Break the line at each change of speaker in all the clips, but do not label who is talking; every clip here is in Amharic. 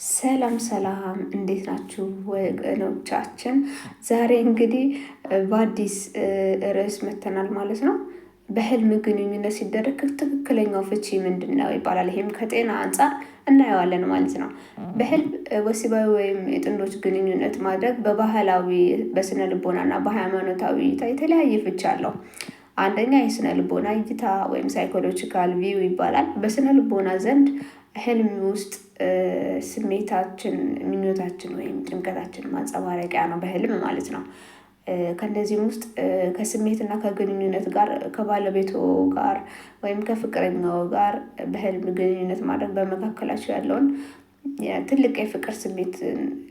ሰላም ሰላም፣ እንዴት ናችሁ ወገኖቻችን? ዛሬ እንግዲህ በአዲስ ርዕስ መተናል ማለት ነው። በህልም ግንኙነት ሲደረግ ትክክለኛው ፍቺ ምንድን ነው ይባላል። ይሄም ከጤና አንጻር እናየዋለን ማለት ነው። በህልም ወሲባዊ ወይም የጥንዶች ግንኙነት ማድረግ በባህላዊ በስነ ልቦና እና በሃይማኖታዊ እይታ የተለያየ ፍቺ አለው። አንደኛ የስነ ልቦና እይታ ወይም ሳይኮሎጂካል ቪው ይባላል። በስነ ልቦና ዘንድ ህልም ውስጥ ስሜታችን፣ ምኞታችን ወይም ጭንቀታችን ማንጸባረቂያ ነው በህልም ማለት ነው። ከእነዚህም ውስጥ ከስሜትና ከግንኙነት ጋር ከባለቤቱ ጋር ወይም ከፍቅረኛው ጋር በህልም ግንኙነት ማድረግ በመካከላቸው ያለውን ትልቅ የፍቅር ስሜት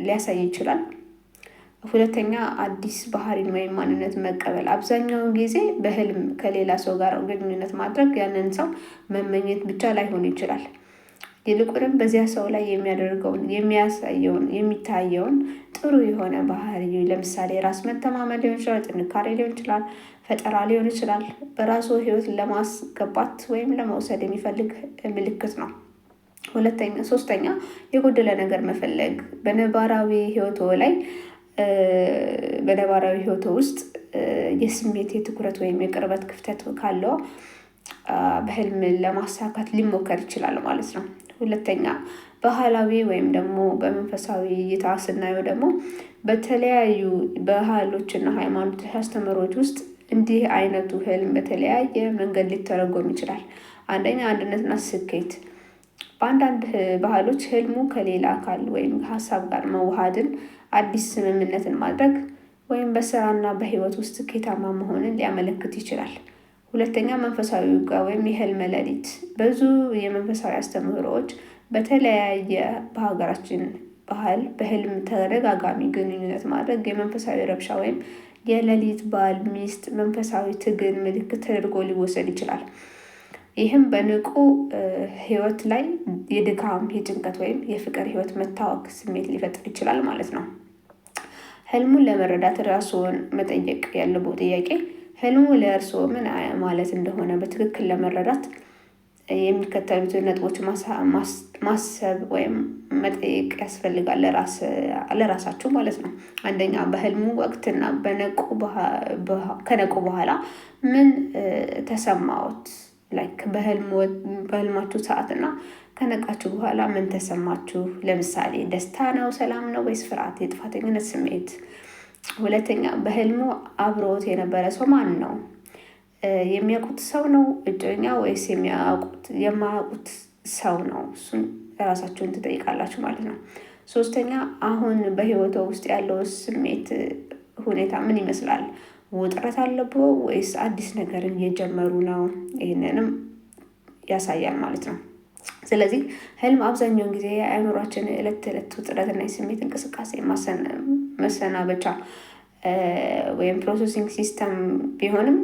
ሊያሳይ ይችላል። ሁለተኛ አዲስ ባህሪን ወይም ማንነት መቀበል። አብዛኛውን ጊዜ በህልም ከሌላ ሰው ጋር ግንኙነት ማድረግ ያንን ሰው መመኘት ብቻ ላይሆን ይችላል። ይልቁንም በዚያ ሰው ላይ የሚያደርገውን የሚያሳየውን የሚታየውን ጥሩ የሆነ ባህሪ፣ ለምሳሌ ራስ መተማመን ሊሆን ይችላል፣ ጥንካሬ ሊሆን ይችላል፣ ፈጠራ ሊሆን ይችላል፣ በራሱ ህይወት ለማስገባት ወይም ለመውሰድ የሚፈልግ ምልክት ነው። ሶስተኛ የጎደለ ነገር መፈለግ። በነባራዊ ህይወቶ ውስጥ የስሜት የትኩረት ወይም የቅርበት ክፍተት ካለው በህልም ለማሳካት ሊሞከር ይችላል ማለት ነው። ሁለተኛ ባህላዊ ወይም ደግሞ በመንፈሳዊ እይታ ስናየው ደግሞ በተለያዩ ባህሎችና ሃይማኖት አስተምህሮች ውስጥ እንዲህ አይነቱ ህልም በተለያየ መንገድ ሊተረጎም ይችላል። አንደኛ አንድነትና ስኬት። በአንዳንድ ባህሎች ህልሙ ከሌላ አካል ወይም ሀሳብ ጋር መዋሃድን፣ አዲስ ስምምነትን ማድረግ ወይም በስራና በህይወት ውስጥ ስኬታማ መሆንን ሊያመለክት ይችላል። ሁለተኛ መንፈሳዊ ውጊያ ወይም የህልም ሌሊት። ብዙ የመንፈሳዊ አስተምህሮዎች በተለያየ በሀገራችን ባህል በህልም ተደጋጋሚ ግንኙነት ማድረግ የመንፈሳዊ ረብሻ ወይም የሌሊት ባል ሚስት መንፈሳዊ ትግል ምልክት ተደርጎ ሊወሰድ ይችላል። ይህም በንቁ ህይወት ላይ የድካም፣ የጭንቀት ወይም የፍቅር ህይወት መታወክ ስሜት ሊፈጥር ይችላል ማለት ነው። ህልሙን ለመረዳት ራስዎን መጠየቅ ያለብዎ ጥያቄ፣ ህልሙ ለእርስዎ ምን ማለት እንደሆነ በትክክል ለመረዳት የሚከተሉትን ነጥቦች ማሰብ ወይም መጠየቅ ያስፈልጋል ለራሳችሁ ማለት ነው። አንደኛ በህልሙ ወቅትና ከነቁ በኋላ ምን ተሰማዎት? ላይክ በህልማችሁ ሰዓትና ከነቃችሁ በኋላ ምን ተሰማችሁ? ለምሳሌ ደስታ ነው፣ ሰላም ነው ወይስ ፍርሃት፣ የጥፋተኝነት ስሜት? ሁለተኛ በህልሙ አብሮት የነበረ ሰው ማን ነው? የሚያውቁት ሰው ነው፣ እጮኛ ወይስ የማያውቁት ሰው ነው? እሱን ራሳችሁን ትጠይቃላችሁ ማለት ነው። ሶስተኛ አሁን በህይወቶ ውስጥ ያለው ስሜት ሁኔታ ምን ይመስላል? ውጥረት አለብዎ ወይስ አዲስ ነገርን እየጀመሩ ነው? ይህንንም ያሳያል ማለት ነው። ስለዚህ ህልም አብዛኛውን ጊዜ የአእምሯችን ዕለት ተዕለት ውጥረትና የስሜት እንቅስቃሴ መሰናበቻ ወይም ፕሮሰሲንግ ሲስተም ቢሆንም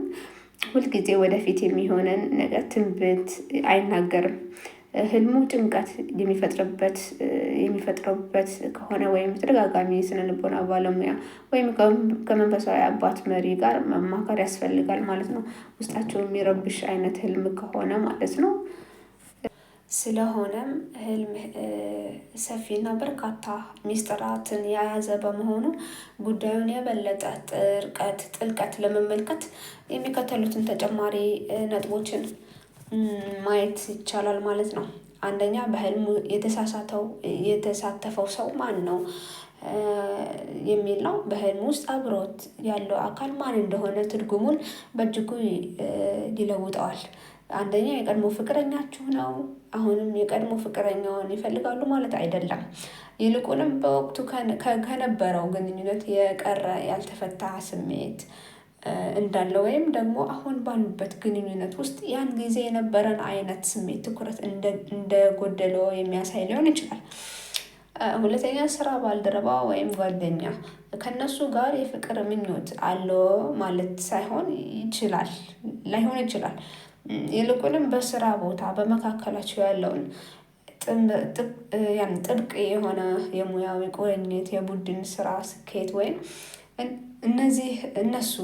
ሁልጊዜ ወደፊት የሚሆነን ነገር ትንቢት አይናገርም። ህልሙ ጭንቀት የሚፈጥርበት ከሆነ ወይም ተደጋጋሚ የስነ ልቦና ባለሙያ ወይም ከመንፈሳዊ አባት መሪ ጋር መማከር ያስፈልጋል ማለት ነው። ውስጣቸው የሚረብሽ አይነት ህልም ከሆነ ማለት ነው። ስለሆነም ህልም ሰፊና በርካታ ሚስጥራትን የያዘ በመሆኑ ጉዳዩን የበለጠ ጥልቀት ለመመልከት የሚከተሉትን ተጨማሪ ነጥቦችን ማየት ይቻላል ማለት ነው። አንደኛ በህልሙ የተሳተፈው ሰው ማን ነው የሚል ነው። በህልም ውስጥ አብሮት ያለው አካል ማን እንደሆነ ትርጉሙን በእጅጉ ይለውጠዋል። አንደኛ የቀድሞ ፍቅረኛችሁ ነው። አሁንም የቀድሞ ፍቅረኛውን ይፈልጋሉ ማለት አይደለም። ይልቁንም በወቅቱ ከነበረው ግንኙነት የቀረ ያልተፈታ ስሜት እንዳለ ወይም ደግሞ አሁን ባሉበት ግንኙነት ውስጥ ያን ጊዜ የነበረን አይነት ስሜት ትኩረት እንደጎደለው የሚያሳይ ሊሆን ይችላል። ሁለተኛ ስራ ባልደረባ ወይም ጓደኛ ከነሱ ጋር የፍቅር ምኞት አለው ማለት ላይሆን ይችላል። ይልቁንም በስራ ቦታ በመካከላቸው ያለውን ጥብቅ የሆነ የሙያዊ ቁርኝት፣ የቡድን ስራ ስኬት ወይም እነሱ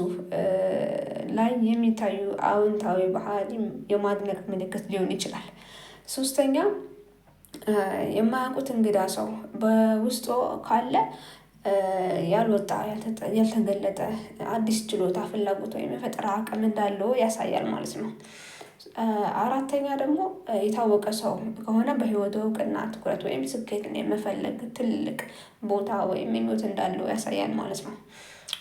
ላይ የሚታዩ አዎንታዊ ባህሪ የማድነቅ ምልክት ሊሆን ይችላል። ሶስተኛ የማያውቁት እንግዳ ሰው በውስጡ ካለ ያልወጣ ያልተገለጠ አዲስ ችሎታ፣ ፍላጎት ወይም የፈጠራ አቅም እንዳለው ያሳያል ማለት ነው። አራተኛ ደግሞ የታወቀ ሰው ከሆነ በህይወቱ እውቅና፣ ትኩረት ወይም ስኬትን የመፈለግ ትልቅ ቦታ ወይም ምኞት እንዳለው ያሳያል ማለት ነው።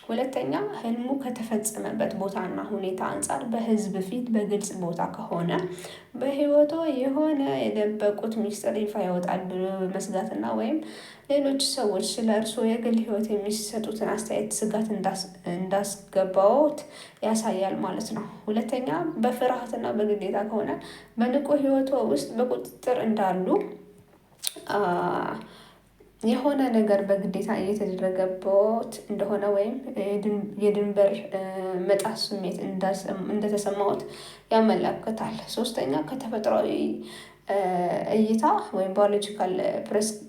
ሁለተኛ ህልሙ ከተፈጸመበት ቦታና ሁኔታ አንጻር በህዝብ ፊት በግልጽ ቦታ ከሆነ በህይወቱ የሆነ የደበቁት ሚስጥር ይፋ ይወጣል ብሎ በመስጋትና ወይም ሌሎች ሰዎች ስለ እርስዎ የግል ህይወት የሚሰጡትን አስተያየት ስጋት እንዳስገባዎት ያሳያል ማለት ነው። ሁለተኛ በፍርሃትና በግዴታ ከሆነ በንቁ ህይወቱ ውስጥ በቁጥጥር እንዳሉ የሆነ ነገር በግዴታ እየተደረገበት እንደሆነ ወይም የድንበር መጣስ ስሜት እንደተሰማዎት ያመለክታል። ሶስተኛ ከተፈጥሯዊ እይታ ወይም ባዮሎጂካል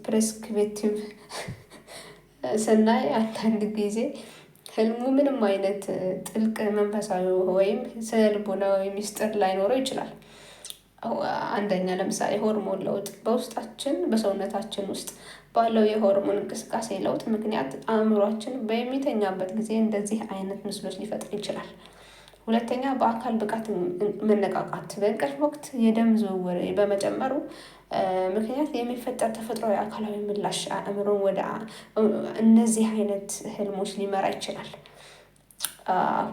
ፕሬስክሪፕቲቭ ስናይ አንዳንድ ጊዜ ህልሙ ምንም አይነት ጥልቅ መንፈሳዊ ወይም ስነልቦናዊ ሚስጥር ላይኖረው ይችላል። አንደኛ ለምሳሌ ሆርሞን ለውጥ በውስጣችን በሰውነታችን ውስጥ ባለው የሆርሞን እንቅስቃሴ ለውጥ ምክንያት አእምሯችን በሚተኛበት ጊዜ እንደዚህ አይነት ምስሎች ሊፈጥር ይችላል። ሁለተኛ በአካል ብቃት መነቃቃት በእንቅልፍ ወቅት የደም ዝውውር በመጨመሩ ምክንያት የሚፈጠር ተፈጥሯዊ አካላዊ ምላሽ አእምሮን ወደ እነዚህ አይነት ህልሞች ሊመራ ይችላል።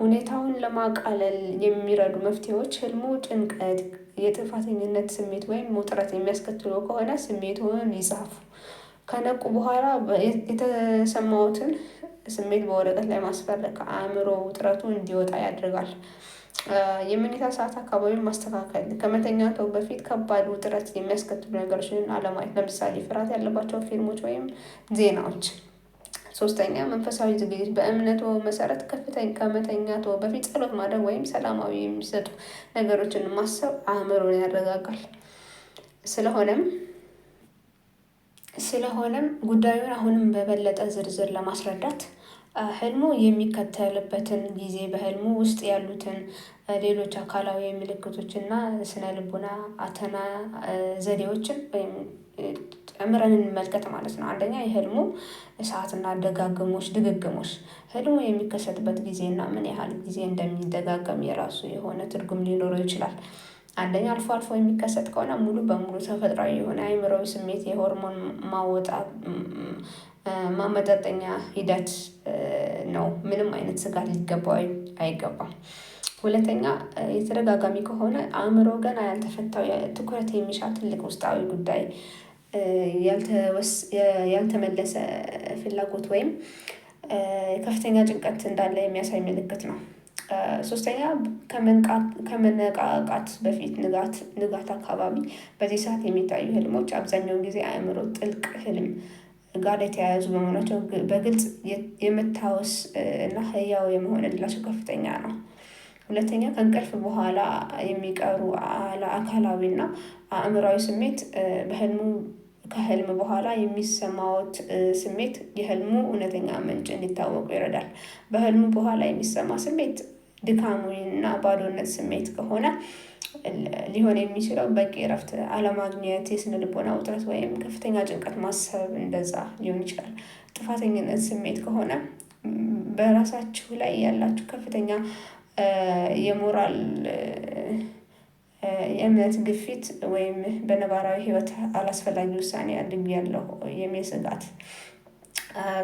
ሁኔታውን ለማቃለል የሚረዱ መፍትሄዎች ህልሙ ጭንቀት፣ የጥፋተኝነት ስሜት ወይም ውጥረት የሚያስከትሉ ከሆነ ስሜቱን ይጻፉ። ከነቁ በኋላ የተሰማዎትን ስሜት በወረቀት ላይ ማስፈር ከአእምሮ ውጥረቱ እንዲወጣ ያደርጋል። የመኝታ ሰዓት አካባቢ ማስተካከል ከመተኛትዎ በፊት ከባድ ውጥረት የሚያስከትሉ ነገሮችን አለማየት፣ ለምሳሌ ፍርሃት ያለባቸው ፊልሞች ወይም ዜናዎች። ሶስተኛ መንፈሳዊ ዝግጅት በእምነትዎ መሰረት ከመተኛትዎ በፊት ጸሎት ማድረግ ወይም ሰላማዊ የሚሰጡ ነገሮችን ማሰብ አእምሮን ያረጋጋል። ስለሆነም ጉዳዩን አሁንም በበለጠ ዝርዝር ለማስረዳት ህልሙ የሚከተልበትን ጊዜ፣ በህልሙ ውስጥ ያሉትን ሌሎች አካላዊ ምልክቶችና ስነ ልቦና አተና ዘዴዎችን ወይም ጨምረን እንመልከት ማለት ነው። አንደኛ የህልሙ ሰዓትና ድግግሞሽ ህልሙ የሚከሰትበት ጊዜና ምን ያህል ጊዜ እንደሚደጋገም የራሱ የሆነ ትርጉም ሊኖረው ይችላል። አንደኛ አልፎ አልፎ የሚከሰት ከሆነ ሙሉ በሙሉ ተፈጥሯዊ የሆነ አእምሮዊ ስሜት የሆርሞን ማመጣጠኛ ሂደት ነው። ምንም አይነት ስጋት ሊገባው አይገባም። ሁለተኛ የተደጋጋሚ ከሆነ አእምሮ ገና ያልተፈታው ትኩረት የሚሻ ትልቅ ውስጣዊ ጉዳይ፣ ያልተመለሰ ፍላጎት ወይም ከፍተኛ ጭንቀት እንዳለ የሚያሳይ ምልክት ነው። ሶስተኛ ከመነቃቃት በፊት ንጋት አካባቢ በዚህ ሰዓት የሚታዩ ህልሞች አብዛኛውን ጊዜ አእምሮ ጥልቅ ህልም ጋር የተያያዙ በመሆናቸው በግልጽ የመታወስ እና ህያው የመሆን እድላቸው ከፍተኛ ነው። ሁለተኛ ከእንቅልፍ በኋላ የሚቀሩ አካላዊና አእምሯዊ ስሜት ከህልም በኋላ የሚሰማዎት ስሜት የህልሙ እውነተኛ ምንጭ እንዲታወቁ ይረዳል። በህልሙ በኋላ የሚሰማ ስሜት ድካሙና ባዶነት ስሜት ከሆነ ሊሆን የሚችለው በቂ እረፍት አለማግኘት፣ የስነ ልቦና ውጥረት ወይም ከፍተኛ ጭንቀት ማሰብ እንደዛ ሊሆን ይችላል። ጥፋተኝነት ስሜት ከሆነ በራሳችሁ ላይ ያላችሁ ከፍተኛ የሞራል የእምነት ግፊት ወይም በነባራዊ ህይወት አላስፈላጊ ውሳኔ አድርጌያለሁ የሚል ስጋት።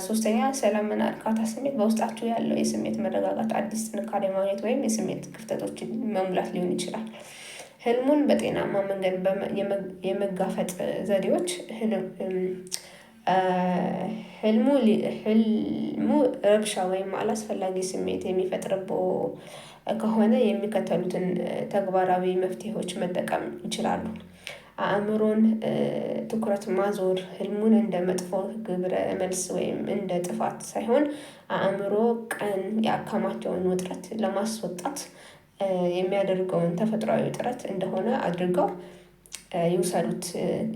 ሶስተኛ ሰላምና እርካታ ስሜት በውስጣችሁ ያለው የስሜት መረጋጋት፣ አዲስ ጥንካሬ ማግኘት ወይም የስሜት ክፍተቶችን መሙላት ሊሆን ይችላል። ህልሙን በጤናማ መንገድ የመጋፈጥ ዘዴዎች ህልሙ ረብሻ ወይም አላስፈላጊ ስሜት የሚፈጥርብዎ ከሆነ የሚከተሉትን ተግባራዊ መፍትሄዎች መጠቀም ይችላሉ። አእምሮን ትኩረት ማዞር ህልሙን እንደ መጥፎ ግብረ መልስ ወይም እንደ ጥፋት ሳይሆን አእምሮ ቀን ያከማቸውን ውጥረት ለማስወጣት የሚያደርገውን ተፈጥሯዊ ጥረት እንደሆነ አድርገው ይውሰዱት።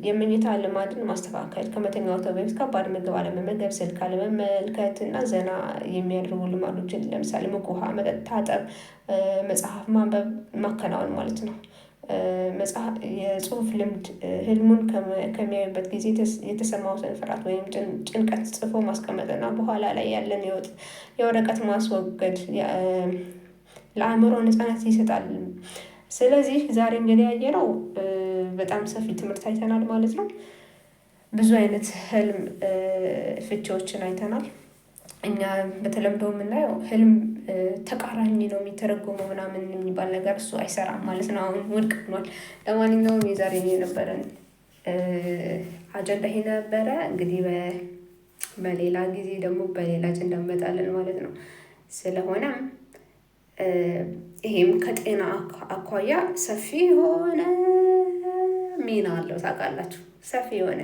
የመኝታ ልማድን ማስተካከል ከመተኛትዎ በፊት ከባድ ምግብ አለመመገብ፣ ስልክ አለመመልከት እና ዘና የሚያደርጉ ልማዶችን ለምሳሌ ሙቅ ውሃ መጠጣት፣ መጽሐፍ ማንበብ ማከናወን ማለት ነው። የጽሁፍ ልምድ ህልሙን ከሚያዩበት ጊዜ የተሰማውን ፍርሃት ወይም ጭንቀት ጽፎ ማስቀመጥና በኋላ ላይ ያለን የወረቀት ማስወገድ ለአእምሮ ነፃነት ይሰጣል። ስለዚህ ዛሬ እንግዲህ ያየነው በጣም ሰፊ ትምህርት አይተናል ማለት ነው። ብዙ አይነት ህልም ፍቺዎችን አይተናል። እኛ በተለምዶ የምናየው ህልም ተቃራኒ ነው የሚተረጎመው ምናምን የሚባል ነገር እሱ አይሰራም ማለት ነው። አሁን ውድቅ ሆኗል። ለማንኛውም የዛሬ የነበረን አጀንዳ ይሄ ነበረ። እንግዲህ በሌላ ጊዜ ደግሞ በሌላ አጀንዳ እንመጣለን ማለት ነው። ስለሆነም ይሄም ከጤና አኳያ ሰፊ የሆነ ሚና አለው ታውቃላችሁ፣ ሰፊ የሆነ።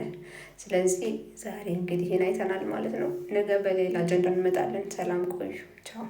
ስለዚህ ዛሬ እንግዲህ ይሄን አይተናል ማለት ነው። ነገ በሌላ አጀንዳ እንመጣለን። ሰላም ቆዩ። ቻው።